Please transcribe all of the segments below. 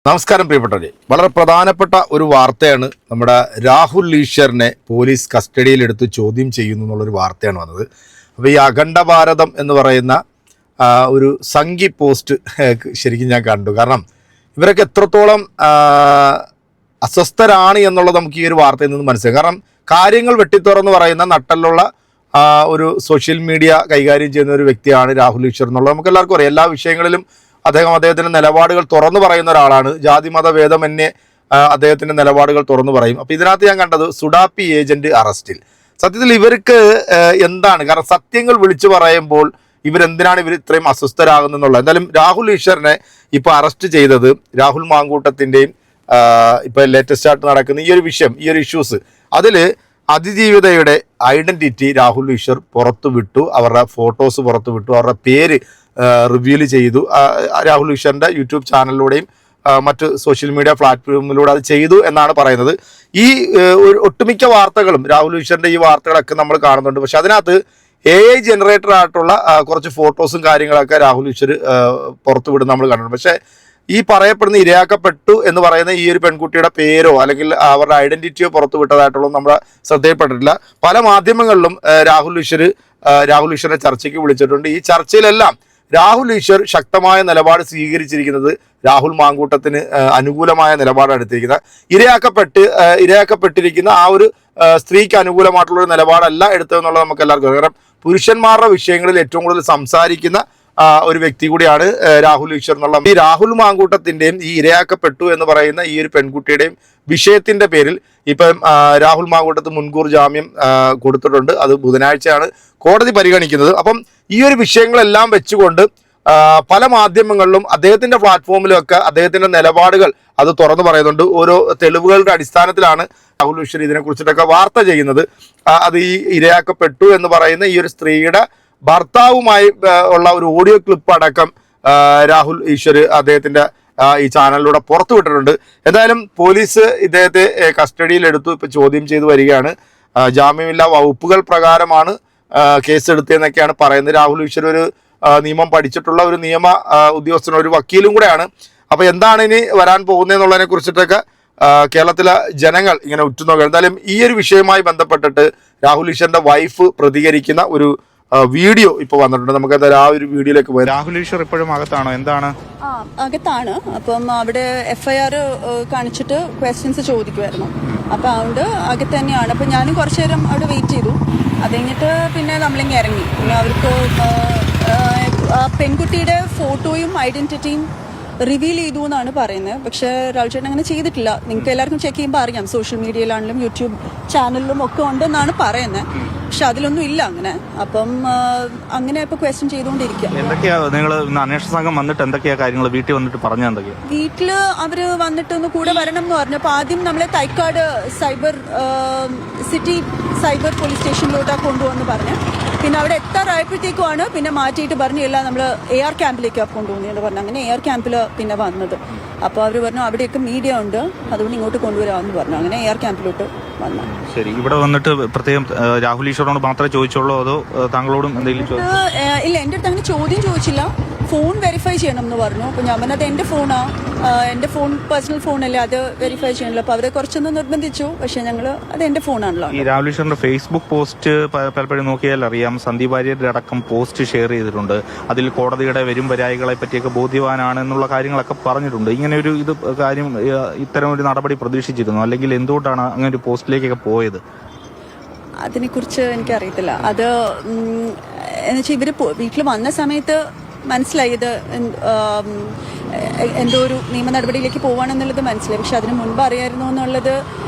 നമസ്കാരം പ്രിയപ്പെട്ടവരെ, വളരെ പ്രധാനപ്പെട്ട ഒരു വാർത്തയാണ്. നമ്മുടെ രാഹുൽ ഈശ്വറിനെ പോലീസ് കസ്റ്റഡിയിലെടുത്ത് ചോദ്യം ചെയ്യുന്നു എന്നുള്ളൊരു വാർത്തയാണ് വന്നത്. അപ്പോൾ ഈ അഖണ്ഡ ഭാരതം എന്ന് പറയുന്ന ഒരു സംഘി പോസ്റ്റ് ശരിക്കും ഞാൻ കണ്ടു. കാരണം ഇവരൊക്കെ എത്രത്തോളം അസ്വസ്ഥരാണ് എന്നുള്ളത് നമുക്ക് ഈ ഒരു വാർത്തയിൽ നിന്ന് മനസ്സിലാക്കാം. കാരണം കാര്യങ്ങൾ വെട്ടിത്തുറന്ന് പറയുന്ന നട്ടലുള്ള ഒരു സോഷ്യൽ മീഡിയ കൈകാര്യം ചെയ്യുന്ന ഒരു വ്യക്തിയാണ് രാഹുൽ ഈശ്വർ എന്നുള്ളത് നമുക്ക് എല്ലാവർക്കും അറിയാം. എല്ലാ വിഷയങ്ങളിലും അദ്ദേഹത്തിൻ്റെ നിലപാടുകൾ തുറന്നു പറയുന്ന ഒരാളാണ്. ജാതിമത ഭേദമന്യേ അദ്ദേഹത്തിൻ്റെ നിലപാടുകൾ തുറന്നു പറയും. അപ്പോൾ ഇതിനകത്ത് ഞാൻ കണ്ടത് സുഡാപ്പി ഏജന്റ് അറസ്റ്റിൽ. സത്യത്തിൽ ഇവർക്ക് എന്താണ്, കാരണം സത്യങ്ങൾ വിളിച്ചു പറയുമ്പോൾ ഇവരെന്തിനാണ് ഇത്രയും അസ്വസ്ഥരാകുന്നതെന്നുള്ളത്. എന്തായാലും രാഹുൽ ഈശ്വറിനെ ഇപ്പോൾ അറസ്റ്റ് ചെയ്തത് രാഹുൽ മാങ്കൂട്ടത്തിൻ്റെയും ഇപ്പോൾ ലേറ്റസ്റ്റ് ആയിട്ട് നടക്കുന്ന ഈ ഒരു വിഷയം, ഈ ഒരു ഇഷ്യൂസ്, അതിൽ അതിജീവിതയുടെ ഐഡൻറ്റിറ്റി രാഹുൽ ഈശ്വർ പുറത്തുവിട്ടു. അവരുടെ ഫോട്ടോസ് പുറത്തുവിട്ടു, അവരുടെ പേര് റിവീൽ ചെയ്തു. രാഹുൽ ഈശ്വറിൻ്റെ യൂട്യൂബ് ചാനലിലൂടെയും മറ്റ് സോഷ്യൽ മീഡിയ പ്ലാറ്റ്ഫോമിലൂടെ അത് ചെയ്തു എന്നാണ് പറയുന്നത്. ഈ ഒട്ടുമിക്ക വാർത്തകളും രാഹുൽ ഈശ്വറിൻ്റെ ഈ വാർത്തകളൊക്കെ നമ്മൾ കാണുന്നുണ്ട്. പക്ഷെ അതിനകത്ത് AI ജനറേറ്റർ ആയിട്ടുള്ള കുറച്ച് ഫോട്ടോസും കാര്യങ്ങളൊക്കെ രാഹുൽ ഈശ്വർ പുറത്തുവിടുന്ന നമ്മൾ കണ്ടിട്ടുണ്ട്. പക്ഷേ ഈ പറയപ്പെടുന്ന ഇരയാക്കപ്പെട്ടു എന്ന് പറയുന്ന ഈ ഒരു പെൺകുട്ടിയുടെ പേരോ അല്ലെങ്കിൽ അവരുടെ ഐഡന്റിറ്റിയോ പുറത്തു വിട്ടതായിട്ടുള്ള നമ്മുടെ ശ്രദ്ധയിൽപ്പെട്ടിട്ടില്ല. പല മാധ്യമങ്ങളിലും രാഹുൽ ഈശ്വറിനെ ചർച്ചയ്ക്ക് വിളിച്ചിട്ടുണ്ട്. ഈ ചർച്ചയിലെല്ലാം രാഹുൽ ഈശ്വർ ശക്തമായ നിലപാട് സ്വീകരിച്ചിരിക്കുന്നത് രാഹുൽ മാങ്കൂട്ടത്തിന് അനുകൂലമായ നിലപാടാണ് എടുത്തിരിക്കുന്നത്. ഇരയാക്കപ്പെട്ടിരിക്കുന്ന ആ ഒരു സ്ത്രീക്ക് അനുകൂലമായിട്ടുള്ള ഒരു നിലപാടല്ല എടുത്തതെന്നുള്ളത് നമുക്ക് എല്ലാവർക്കും അറിയാം. കാരണം പുരുഷന്മാരുടെ വിഷയങ്ങളിൽ ഏറ്റവും കൂടുതൽ സംസാരിക്കുന്ന ഒരു വ്യക്തി കൂടിയാണ് രാഹുൽ ഈശ്വർ എന്നുള്ള. ഈ രാഹുൽ മാങ്കൂട്ടത്തിൻ്റെയും ഈ ഇരയാക്കപ്പെട്ടു എന്ന് പറയുന്ന ഈ ഒരു പെൺകുട്ടിയുടെയും വിഷയത്തിൻ്റെ പേരിൽ ഇപ്പം രാഹുൽ മാങ്കൂട്ടത്ത് മുൻകൂർ ജാമ്യം കൊടുത്തിട്ടുണ്ട്. അത് ബുധനാഴ്ചയാണ് കോടതി പരിഗണിക്കുന്നത്. അപ്പം ഈ ഒരു വിഷയങ്ങളെല്ലാം വെച്ചുകൊണ്ട് പല മാധ്യമങ്ങളിലും അദ്ദേഹത്തിൻ്റെ പ്ലാറ്റ്ഫോമിലൊക്കെ അദ്ദേഹത്തിൻ്റെ നിലപാടുകൾ അത് തുറന്നു പറയുന്നുണ്ട്. ഓരോ തെളിവുകളുടെ അടിസ്ഥാനത്തിലാണ് രാഹുൽ ഈശ്വർ ഇതിനെക്കുറിച്ചിട്ടൊക്കെ വാർത്ത ചെയ്യുന്നത്. അത് ഈ ഇരയാക്കപ്പെട്ടു എന്ന് പറയുന്ന ഈ ഒരു സ്ത്രീയുടെ ഭർത്താവുമായി ഉള്ള ഒരു ഓഡിയോ ക്ലിപ്പ് അടക്കം രാഹുൽ ഈശ്വർ അദ്ദേഹത്തിൻ്റെ ഈ ചാനലിലൂടെ പുറത്തുവിട്ടിട്ടുണ്ട്. എന്തായാലും പോലീസ് ഇദ്ദേഹത്തെ കസ്റ്റഡിയിലെടുത്തു, ഇപ്പോൾ ചോദ്യം ചെയ്തു വരികയാണ്. ജാമ്യമില്ലാ വകുപ്പുകൾ പ്രകാരമാണ് കേസെടുത്തതെന്നൊക്കെയാണ് പറയുന്നത്. രാഹുൽ ഈശ്വർ ഒരു നിയമം പഠിച്ചിട്ടുള്ള ഒരു നിയമ ഉദ്യോഗസ്ഥനും ഒരു വക്കീലും കൂടെയാണ്. അപ്പോൾ എന്താണ് ഇനി വരാൻ പോകുന്നതെന്നുള്ളതിനെ കുറിച്ചിട്ടൊക്കെ കേരളത്തിലെ ജനങ്ങൾ ഇങ്ങനെ ഉറ്റുനോക്കുക. എന്തായാലും ഈ ഒരു വിഷയവുമായി ബന്ധപ്പെട്ടിട്ട് രാഹുൽ ഈശ്വറിൻ്റെ വൈഫ് പ്രതികരിക്കുന്ന ഒരു വീഡിയോ ഇപ്പോൾ വന്നിട്ടുണ്ട്. നമുക്ക് എന്തായാലും ആ ഒരു വീഡിയോയിലേക്ക് പോയി. രാഹുൽ ഈശ്വർ ഇപ്പോഴും അകത്താണോ, എന്താണ്? അകത്താണ്. അപ്പം അവിടെ FIR കാണിച്ചിട്ട് ക്വസ്റ്റ്യൻസ് ചോദിക്കുമായിരുന്നു. അപ്പം അതുകൊണ്ട് അകത്ത് തന്നെയാണ്. അപ്പം ഞാനും കുറച്ചു നേരം അവിടെ വെയിറ്റ് ചെയ്തു. അത് കഴിഞ്ഞിട്ട് പിന്നെ നമ്മളിങ്ങനെ ഇറങ്ങി. പിന്നെ അവർക്ക് പെൺകുട്ടിയുടെ ഫോട്ടോയും ഐഡന്റിറ്റിയും റിവീൽ ചെയ്തു എന്നാണ് പറയുന്നത്. പക്ഷേ രാഹുൽ ചേട്ടൻ അങ്ങനെ ചെയ്തിട്ടില്ല. നിങ്ങൾക്ക് എല്ലാവർക്കും ചെക്ക് ചെയ്യുമ്പോൾ അറിയാം, സോഷ്യൽ മീഡിയയിലാണെങ്കിലും യൂട്യൂബ് ചാനലിലും ഒക്കെ ഉണ്ടെന്നാണ് പറയുന്നത്. പക്ഷെ അതിലൊന്നും ഇല്ല അങ്ങനെ. അപ്പം അങ്ങനെ ഇപ്പൊ ക്വസ്റ്റ്യൻ ചെയ്തുകൊണ്ടിരിക്കുക. എന്തൊക്കെയാ നിങ്ങൾ അന്വേഷണ സംഘം വന്നിട്ട് എന്തൊക്കെയാ കാര്യങ്ങൾ വീട്ടിൽ വന്നിട്ട് പറഞ്ഞ എന്തൊക്കെയാ? വീട്ടില് അവര് വന്നിട്ട് ഒന്ന് കൂടെ വരണം എന്ന് പറഞ്ഞു. അപ്പൊ ആദ്യം നമ്മളെ തൈക്കാട് സിറ്റി സൈബർ പോലീസ് സ്റ്റേഷനിലോട്ടാണ് കൊണ്ടുവന്ന് പറഞ്ഞു. പിന്നെ അവിടെ എത്താറായപ്പോഴത്തേക്കുമാണ് പിന്നെ മാറ്റിയിട്ട് പറഞ്ഞു എല്ലാം നമ്മൾ AR ക്യാമ്പിലേക്കാണ് കൊണ്ടുപോകുന്നതെന്ന് പറഞ്ഞു. അങ്ങനെ AR ക്യാമ്പിൽ പിന്നെ വന്നത്. അപ്പോൾ അവർ പറഞ്ഞു അവിടെയൊക്കെ മീഡിയ ഉണ്ട്, അതുകൊണ്ട് ഇങ്ങോട്ട് കൊണ്ടുവരാമെന്ന് പറഞ്ഞു. അങ്ങനെ AR ക്യാമ്പിലോട്ട് വന്നു. ശരി, ഇവിടെ വന്നിട്ട് പ്രത്യേകം രാഹുൽ ഈശ്വറിനോട് മാത്രമേ ചോദിച്ചുള്ളൂ അതോ താങ്കളോടും എന്തെങ്കിലും? ഇല്ല, എൻ്റെ അടുത്ത് അങ്ങനെ ചോദ്യം ചോദിച്ചില്ല. ഫോൺ വെരിഫൈ ചെയ്യണം എന്ന് പറഞ്ഞു. അപ്പോൾ ഞാൻ പറഞ്ഞത് എൻ്റെ ഫോണാ, എൻ്റെ ഫോൺ പേഴ്സണൽ ഫോണല്ലേ, അത് വെരിഫൈ ചെയ്യണല്ലോ. അപ്പോൾ അവരെ കുറച്ചൊന്ന് നിർബന്ധിച്ചു. പക്ഷേ ഞങ്ങൾ അത് എൻ്റെ ഫോണാണല്ലോ. ഈ രാഹുൽ ഈശ്വറിന്റെ ഫേസ്ബുക്ക് പോസ്റ്റ് പലപ്പോഴും നോക്കിയാൽ അറിയാം, സന്ദീപ് വാര്യരുടെ അടക്കം പോസ്റ്റ് ഷെയർ ചെയ്തിട്ടുണ്ട്. അതിൽ കോടതിയുടെ വരും വരായികളെ പറ്റിയൊക്കെ ബോധ്യവാനാണ് എന്നുള്ള കാര്യങ്ങളൊക്കെ പറഞ്ഞിട്ടുണ്ട്. ഇങ്ങനെ ഒരു കാര്യം, ഇത്തരം ഒരു നടപടി പ്രതീക്ഷിച്ചിരുന്നു, അല്ലെങ്കിൽ എന്തുകൊണ്ടാണ് അങ്ങനെ ഒരു പോസ്റ്റിലേക്കൊക്കെ പോയത്? അതിനെക്കുറിച്ച് എനിക്കറിയത്തില്ല. അത് എന്നുവെച്ചാൽ ഇവർ വീട്ടിൽ വന്ന സമയത്ത് മനസ്സിലായി ഇത് എന്തോ ഒരു നിയമ നടപടിയിലേക്ക് പോവാണെന്നുള്ളത് മനസ്സിലായി. പക്ഷെ അതിന് മുൻപ് അറിയായിരുന്നു എന്നുള്ളത്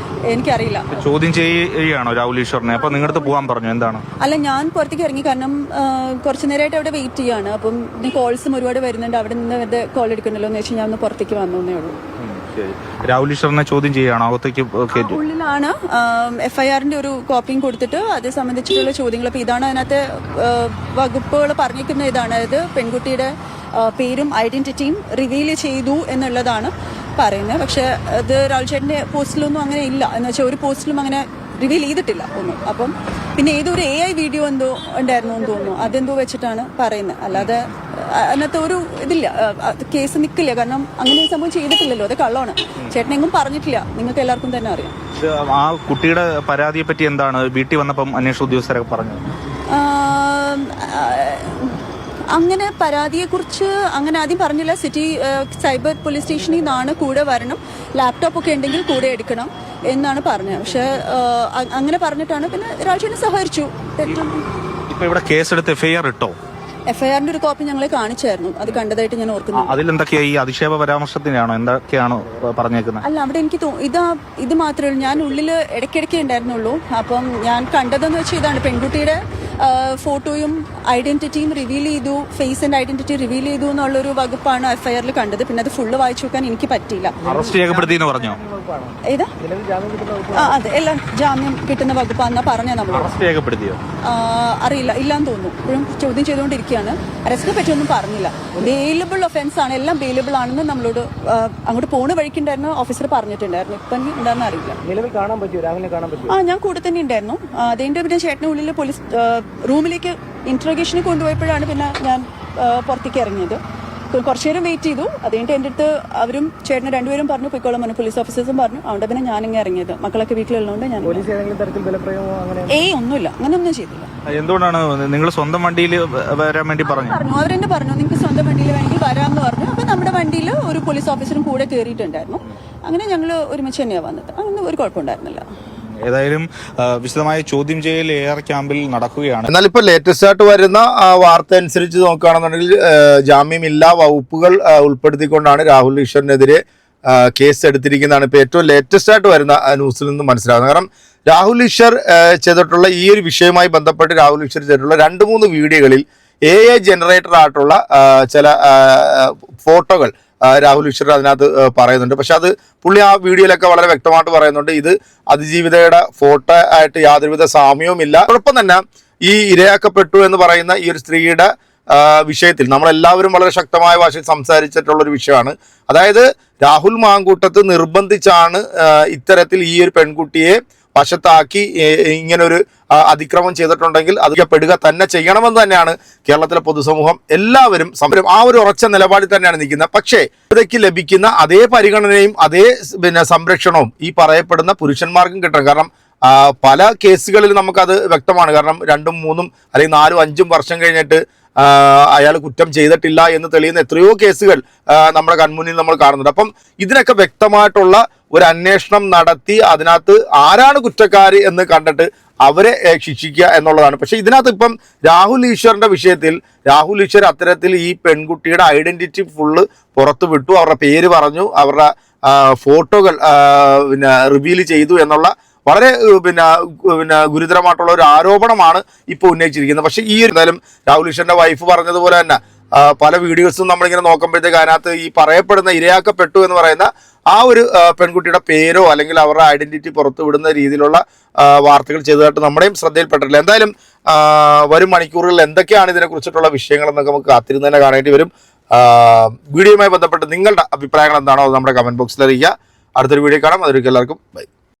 എനിക്കറിയില്ല. ചോദ്യം ചെയ്യുകയാണോ രാഹുൽ ഈശ്വറിനെ? അപ്പൊ നിങ്ങളുടെ പോകാൻ പറഞ്ഞു, എന്താണ്? അല്ല, ഞാൻ പുറത്തേക്ക് ഇറങ്ങി. കാരണം കുറച്ചു നേരമായിട്ട് അവിടെ വെയിറ്റ് ചെയ്യാണ്. അപ്പം കോൾസും ഒരുപാട് വരുന്നുണ്ട്. അവിടെ നിന്ന് വെറുതെ കോൾ എടുക്കണല്ലോ എന്ന് വെച്ചാൽ ഞാൻ ഒന്ന് പുറത്തേക്ക് വന്നേ ഉള്ളൂ. രാഹുൽ ഈശ്വറിനെ ചോദ്യം ചെയ്യുകയാണോ അകത്തേക്ക്? ഉള്ളിലാണ് FIRന്റെ ഒരു കോപ്പിയും കൊടുത്തിട്ട് അത് സംബന്ധിച്ചിട്ടുള്ള ചോദ്യങ്ങൾ. അപ്പോൾ ഇതാണ് അതിനകത്ത് വകുപ്പുകൾ പറഞ്ഞിരിക്കുന്ന ഇതാണ്. അതായത് പെൺകുട്ടിയുടെ പേരും ഐഡന്റിറ്റിയും റിവീൽ ചെയ്തു എന്നുള്ളതാണ് പറയുന്നത്. പക്ഷെ അത് രാഹുൽ ചേട്ടൻ്റെ പോസ്റ്റിലൊന്നും അങ്ങനെ ഇല്ല. എന്ന് വെച്ചാൽ ഒരു പോസ്റ്റിലും അങ്ങനെ റിവീൽ ചെയ്തിട്ടില്ല ഒന്നും. അപ്പം പിന്നെ ഏതൊരു AI വീഡിയോ എന്തോ ഉണ്ടായിരുന്നു എന്ന് തോന്നുന്നു, അതെന്തോ വെച്ചിട്ടാണ് പറയുന്നത്. അല്ലാതെ അതിനകത്ത് ഒരു ഇതില്ല, കേസ് നിൽക്കില്ല. കാരണം അങ്ങനെ ഒരു സംഭവം ചെയ്തിട്ടില്ലല്ലോ, അത് കള്ളമാണ്. ചേട്ടനെങ്ങും പറഞ്ഞിട്ടില്ല, നിങ്ങൾക്ക് എല്ലാവർക്കും തന്നെ അറിയാം. ആ കുട്ടിയുടെ പരാതിയെ പറ്റി എന്താണ് വീട്ടിൽ വന്നപ്പം അന്വേഷണ ഉദ്യോഗസ്ഥരൊക്കെ പറഞ്ഞത്? അങ്ങനെ പരാതിയെക്കുറിച്ച് അങ്ങനെ ആദ്യം പറഞ്ഞില്ല. സിറ്റി സൈബർ പോലീസ് സ്റ്റേഷനിൽ നിന്നാണ് കൂടെ വരണം, ലാപ്ടോപ്പ് ഒക്കെ ഉണ്ടെങ്കിൽ കൂടെ എടുക്കണം എന്നാണ് പറഞ്ഞത്. പക്ഷെ അങ്ങനെ പറഞ്ഞിട്ടാണ് പിന്നെ രാജുവിനെ സഹകരിച്ചു. ഇപ്പൊ ഇവിടെ കേസെടുത്ത് FIR ഇട്ടോ? FIRന്റെ ഒരു കോപ്പി ഞങ്ങളെ കാണിച്ചായിരുന്നു, അത് കണ്ടതായിട്ട് ഞാൻ ഓർക്കുന്നു. അതിലെന്തൊക്കെയാ ഈ അധിക്ഷേപ പരാമർശത്തിനാണോ എന്തൊക്കെയാണോ പറഞ്ഞേക്കുന്നത്? അല്ല, അവിടെ എനിക്ക് ഇത് മാത്രമേ ഉള്ളൂ. ഞാൻ ഉള്ളിൽ ഇടയ്ക്കിടയ്ക്ക് ഉണ്ടായിരുന്നുള്ളൂ. അപ്പം ഞാൻ കണ്ടതെന്ന് വെച്ചാൽ ഇതാണ്, പെൺകുട്ടിയുടെ ഫോട്ടോയും ഐഡന്റിറ്റിയും റിവീൽ ചെയ്തു, ഫേസ് ആൻഡ് ഐഡന്റിറ്റി റിവീൽ ചെയ്തു എന്നുള്ളൊരു വകുപ്പാണ് FIRൽ കണ്ടത്. പിന്നെ അത് ഫുള്ള് വായിച്ചു നോക്കാൻ എനിക്ക് പറ്റിയില്ല. അറസ്റ്റ് രേഖപ്പെടുത്തി എന്ന് പറഞ്ഞോ? ഏതാ? അതെ, എല്ലാം ജാമ്യം കിട്ടുന്ന വകുപ്പാന്നാ പറഞ്ഞത്. നമ്മൾ അറസ്റ്റ് രേഖപ്പെടുത്തിയോ? അറിയില്ല, ഇല്ലാന്ന് തോന്നുന്നു. ഇപ്പോഴും ചോദ്യം ചെയ്തുകൊണ്ടിരിക്കുകയാണ്. അറസ്റ്റിനെ പറ്റിയൊന്നും പറഞ്ഞില്ല. ബെയിലബിൾ ഒഫൻസ് ആണ്, എല്ലാം ബെയിലബിൾ ആണെന്ന് നമ്മളോട് അങ്ങോട്ട് പോണ വഴിക്കുണ്ടായിരുന്നു ഓഫീസർ പറഞ്ഞിട്ടുണ്ടായിരുന്നു. ഇപ്പം എന്താണെന്ന് അറിയില്ല. നിലവിൽ കാണാൻ പറ്റുമോ? രാഹുലിനെ കാണാൻ പറ്റുമോ? ഞാൻ കൂടെ തന്നെ ഉണ്ടായിരുന്നു. അതിന്റെ പിന്നെ ചേട്ടൻ്റെ ഉള്ളിൽ പോലീസ് റൂമിലേക്ക് ഇന്ററോഗേഷന് കൊണ്ടുപോയപ്പോഴാണ് പിന്നെ ഞാൻ പുറത്തേക്ക് ഇറങ്ങിയത്. കുറച്ചു നേരം വെയിറ്റ് ചെയ്തു. അത് കഴിഞ്ഞിട്ട് എൻ്റെ അടുത്ത് അവരും ചേട്ടന് രണ്ടുപേരും പറഞ്ഞു പോയിക്കോളാൻ പറഞ്ഞു, പോലീസ് ഓഫീസേഴ്സും പറഞ്ഞു. അതുകൊണ്ട് പിന്നെ ഞാനിങ്ങനെ ഇറങ്ങിയത്. മക്കളൊക്കെ വീട്ടിലുള്ളതുകൊണ്ട് ഞാൻ ഒന്നുമില്ല, അങ്ങനെയൊന്നും ചെയ്തില്ല. എന്തുകൊണ്ടാണ് നിങ്ങൾ സ്വന്തം വണ്ടിയിൽ വരാൻ വേണ്ടി പറഞ്ഞു? അവരെന്നെ പറഞ്ഞു നിങ്ങൾക്ക് സ്വന്തം വണ്ടിയിൽ വേണമെങ്കിൽ വരാമെന്ന് പറഞ്ഞു. അപ്പൊ നമ്മുടെ വണ്ടിയിൽ ഒരു പോലീസ് ഓഫീസറും കൂടെ കയറിയിട്ടുണ്ടായിരുന്നു. അങ്ങനെ ഞങ്ങൾ ഒരുമിച്ച് തന്നെയാണ് വന്നത്. അങ്ങനെ ഒരു കുഴപ്പമുണ്ടായിരുന്നില്ല. ഏതായാലും വിശദമായ ചോദ്യം ചെയ്യൽ AR ക്യാമ്പിൽ നടക്കുകയാണ്. എന്നാൽ ഇപ്പോൾ ലേറ്റസ്റ്റ് ആയിട്ട് വരുന്ന വാർത്ത അനുസരിച്ച് നോക്കുകയാണെന്നുണ്ടെങ്കിൽ ജാമ്യമില്ലാ വകുപ്പുകൾ ഉൾപ്പെടുത്തിക്കൊണ്ടാണ് രാഹുൽ ഈശ്വറിനെതിരെ കേസ് എടുത്തിരിക്കുന്നതാണ് ഇപ്പോൾ ഏറ്റവും ലേറ്റസ്റ്റ് ആയിട്ട് വരുന്ന ന്യൂസിൽ നിന്ന് മനസ്സിലാകുന്നത്. കാരണം രാഹുൽ ഈശ്വർ ചെയ്തിട്ടുള്ള ഈ ഒരു വിഷയവുമായി ബന്ധപ്പെട്ട് രാഹുൽ ഈശ്വർ ചെയ്തിട്ടുള്ള 2-3 വീഡിയോകളിൽ AI ജനറേറ്റർ ആയിട്ടുള്ള ചില ഫോട്ടോകൾ രാഹുൽ ഈശ്വർ അതിനകത്ത് പറയുന്നുണ്ട്. പക്ഷെ അത് പുള്ളി ആ വീഡിയോയിലൊക്കെ വളരെ വ്യക്തമായിട്ട് പറയുന്നുണ്ട്, ഇത് അതിജീവിതയുടെ ഫോട്ടോ ആയിട്ട് യാതൊരുവിധ സാമ്യവുമില്ല. അതോടൊപ്പം തന്നെ ഈ ഇരയാക്കപ്പെട്ടു എന്ന് പറയുന്ന ഈ ഒരു സ്ത്രീയുടെ വിഷയത്തിൽ നമ്മളെല്ലാവരും വളരെ ശക്തമായ ഭാഷയിൽ സംസാരിച്ചിട്ടുള്ളൊരു വിഷയമാണ്. അതായത് രാഹുൽ മാങ്കൂട്ടത്ത് നിർബന്ധിച്ചാണ് ഇത്തരത്തിൽ ഈ ഒരു പെൺകുട്ടിയെ വശത്താക്കി ഇങ്ങനൊരു അതിക്രമം ചെയ്തിട്ടുണ്ടെങ്കിൽ അത് പെടുക തന്നെ ചെയ്യണമെന്ന് തന്നെയാണ് കേരളത്തിലെ പൊതുസമൂഹം എല്ലാവരും സമരം ആ ഒരു ഉറച്ച നിലപാടിൽ തന്നെയാണ് നിൽക്കുന്നത്. പക്ഷേ ഇതൊക്കെ ലഭിക്കുന്ന അതേ പരിഗണനയും അതേ സംരക്ഷണവും ഈ പറയപ്പെടുന്ന പുരുഷന്മാർക്കും കിട്ടണം. കാരണം പല കേസുകളിൽ നമുക്കത് വ്യക്തമാണ്. കാരണം 2, 3 അല്ലെങ്കിൽ 4, 5 വർഷം കഴിഞ്ഞിട്ട് അയാൾ കുറ്റം ചെയ്തിട്ടില്ല എന്ന് തെളിയുന്ന എത്രയോ കേസുകൾ നമ്മുടെ കൺമുന്നിൽ നമ്മൾ കാണുന്നുണ്ട്. അപ്പം ഇതിനൊക്കെ വ്യക്തമായിട്ടുള്ള ഒരു അന്വേഷണം നടത്തി അതിനകത്ത് ആരാണ് കുറ്റക്കാരി എന്ന് കണ്ടിട്ട് അവരെ ശിക്ഷിക്കുക എന്നുള്ളതാണ്. പക്ഷെ ഇതിനകത്ത് ഇപ്പം രാഹുൽ ഈശ്വറിന്റെ വിഷയത്തിൽ രാഹുൽ ഈശ്വർ അത്തരത്തിൽ ഈ പെൺകുട്ടിയുടെ ഐഡന്റിറ്റി ഫുള്ള് പുറത്തു വിട്ടു, അവരുടെ പേര് പറഞ്ഞു, അവരുടെ ഫോട്ടോകൾ റിവീൽ ചെയ്തു എന്നുള്ള വളരെ ഗുരുതരമായിട്ടുള്ള ഒരു ആരോപണമാണ് ഇപ്പോൾ ഉന്നയിച്ചിരിക്കുന്നത്. പക്ഷേ ഈ എന്തായാലും രാഹുൽ ഈശ്വറിന്റെ വൈഫ് പറഞ്ഞതുപോലെ തന്നെ പല വീഡിയോസും നമ്മളിങ്ങനെ നോക്കുമ്പോഴത്തേക്ക് അതിനകത്ത് ഈ പറയപ്പെടുന്ന ഇരയാക്കപ്പെട്ടു എന്ന് പറയുന്ന ആ ഒരു പെൺകുട്ടിയുടെ പേരോ അല്ലെങ്കിൽ അവരുടെ ഐഡന്റിറ്റി പുറത്തു വിടുന്ന രീതിയിലുള്ള വാർത്തകൾ ചെയ്തതായിട്ട് നമ്മുടെയും ശ്രദ്ധയിൽപ്പെട്ടിട്ടില്ല. എന്തായാലും വരും മണിക്കൂറുകളിൽ എന്തൊക്കെയാണ് ഇതിനെക്കുറിച്ചിട്ടുള്ള വിഷയങ്ങളെന്നൊക്കെ നമുക്ക് കാത്തിരുന്ന് തന്നെ കാണേണ്ടി വരും. വീഡിയോയുമായി ബന്ധപ്പെട്ട് നിങ്ങളുടെ അഭിപ്രായങ്ങൾ എന്താണോ അത് നമ്മുടെ കമന്റ് ബോക്സിൽ അറിയിക്കുക. അടുത്തൊരു വീഡിയോ കാണാം. അതൊരിക്കൽ എല്ലാവർക്കും ബൈ.